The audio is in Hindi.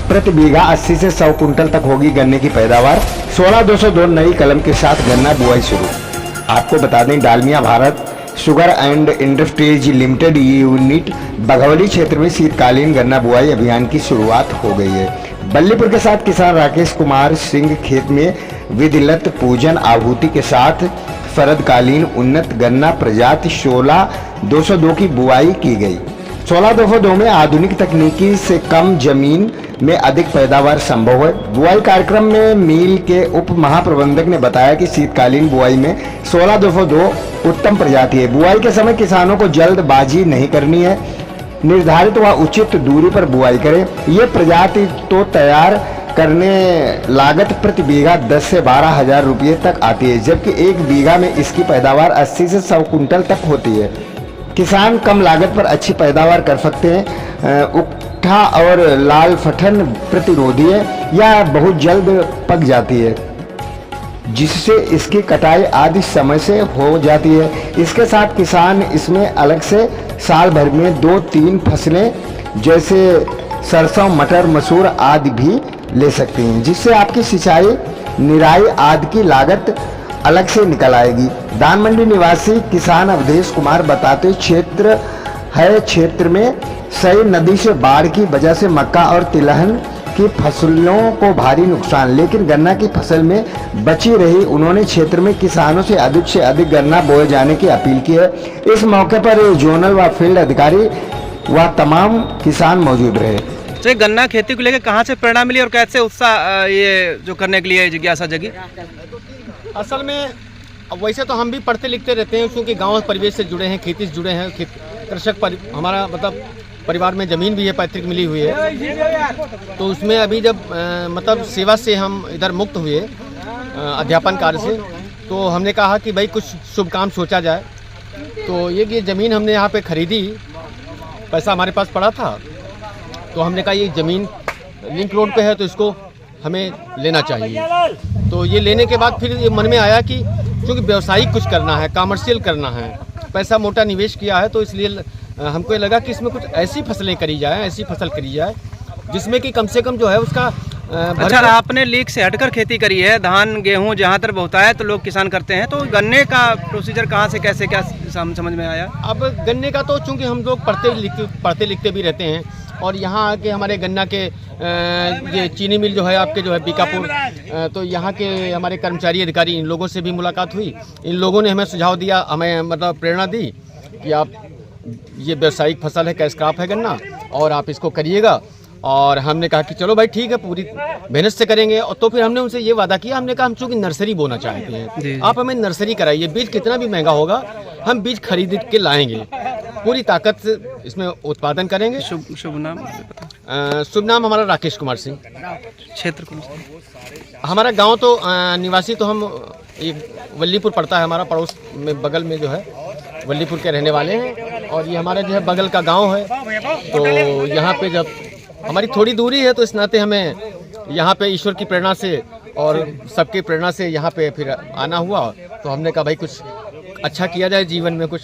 प्रति बीघा 80 से 100 कुंटल तक होगी गन्ने की पैदावार। 16,202 नई कलम के साथ गन्ना बुआई शुरू। आपको बता दें, Dalmia Bharat sugar and industries limited unit Baghauli क्षेत्र में शीतकालीन गन्ना बुआई अभियान की शुरुआत हो गई है। बल्लीपुर के साथ किसान राकेश कुमार सिंह खेत में विधिवत पूजन आहुति के साथ शरदकालीन उन्नत गन्ना प्रजाति 16,202 की बुआई की गई। 16,202 में आधुनिक तकनीकी से कम जमीन में अधिक पैदावार संभव है। बुआई कार्यक्रम में मिल के उप महाप्रबंधक ने बताया कि शीतकालीन बुआई में 16,202 उत्तम प्रजाति है। बुआई के समय किसानों को जल्दबाजी नहीं करनी है, निर्धारित व उचित दूरी पर बुआई करें। ये प्रजाति तो तैयार करने लागत प्रति बीघा 10 से 12 हजार रुपये तक आती है, जबकि एक बीघा में इसकी पैदावार 80 से 100 कुंटल तक होती है। किसान कम लागत पर अच्छी पैदावार कर सकते हैं। उकठा और लाल फटन प्रतिरोधी है या बहुत जल्द पक जाती है, जिससे इसकी कटाई आदि समय से हो जाती है। इसके साथ किसान इसमें अलग से साल भर में 2-3 फसलें जैसे सरसों, मटर, मसूर आदि भी ले सकते हैं, जिससे आपकी सिंचाई, निराई आदि की लागत अलग से निकल आएगी। दान मंडी निवासी किसान अवधेश कुमार बताते, क्षेत्र में सई नदी से बाढ़ की वजह से मक्का और तिलहन की फसलों को भारी नुकसान, लेकिन गन्ना की फसल में बची रही। उन्होंने क्षेत्र में किसानों से अधिक गन्ना बोए जाने की अपील की है। इस मौके पर जोनल व फील्ड अधिकारी व तमाम किसान मौजूद रहे। तो गन्ना खेती को लेकर कहाँ से प्रेरणा मिली और कैसे उत्साह ये जो करने के लिए जिज्ञासा जगी? असल में वैसे तो हम भी पढ़ते लिखते रहते हैं, क्योंकि गांव परिवेश से जुड़े हैं, खेती से जुड़े हैं। कृषक हमारा मतलब परिवार में ज़मीन भी है, पैतृक मिली हुई है। तो उसमें अभी जब मतलब सेवा से हम इधर मुक्त हुए अध्यापन कार्य से, तो हमने कहा कि भाई कुछ शुभ काम सोचा जाए। तो ये ज़मीन हमने यहाँ पे खरीदी, पैसा हमारे पास पड़ा था, तो हमने कहा ये ज़मीन लिंक रोड पे है तो इसको हमें लेना चाहिए। तो ये लेने के बाद फिर ये मन में आया कि क्योंकि व्यवसायिक कुछ करना है, कमर्शियल करना है, पैसा मोटा निवेश किया है, तो इसलिए हमको ये लगा कि इसमें कुछ ऐसी फसलें करी जाए, ऐसी फसल करी जाए जिसमें कि कम से कम जो है उसका अच्छा, आपने लीक से हटकर खेती करी है। धान गेहूं जहां तरफ होता है तो लोग किसान करते हैं, तो गन्ने का प्रोसीजर कहाँ से कैसे क्या समझ में आया? अब गन्ने का तो चूँकि हम लोग पढ़ते लिखते भी रहते हैं, और यहाँ आके हमारे गन्ना के ये चीनी मिल जो है आपके जो है बीकापुर, तो यहाँ के हमारे कर्मचारी अधिकारी, इन लोगों से भी मुलाकात हुई। इन लोगों ने हमें सुझाव दिया, हमें मतलब प्रेरणा दी कि आप ये व्यावसायिक फसल है, कैश क्रॉप है गन्ना, और आप इसको करिएगा। और हमने कहा कि चलो भाई ठीक है, पूरी मेहनत से करेंगे। और तो फिर हमने उनसे ये वादा किया, हमने कहा हम चूँकि नर्सरी बोना चाहते हैं, आप हमें नर्सरी कराइए। बीज कितना भी महंगा होगा, हम बीज खरीद के लाएंगे, पूरी ताकत से इसमें उत्पादन करेंगे। शुभ नाम? शुभ नाम हमारा राकेश कुमार सिंह। क्षेत्र कौन सा? हमारा गांव तो निवासी तो हम एक वल्लीपुर पड़ता है, हमारा पड़ोस में बगल में जो है वल्लीपुर के रहने वाले हैं। और ये हमारा जो है बगल का गांव है, तो यहाँ पे जब हमारी थोड़ी दूरी है, तो इस नाते हमें यहाँ पे ईश्वर की प्रेरणा से और सबकी प्रेरणा से यहाँ पे फिर आना हुआ। तो हमने कहा भाई कुछ अच्छा किया जाए जीवन में कुछ।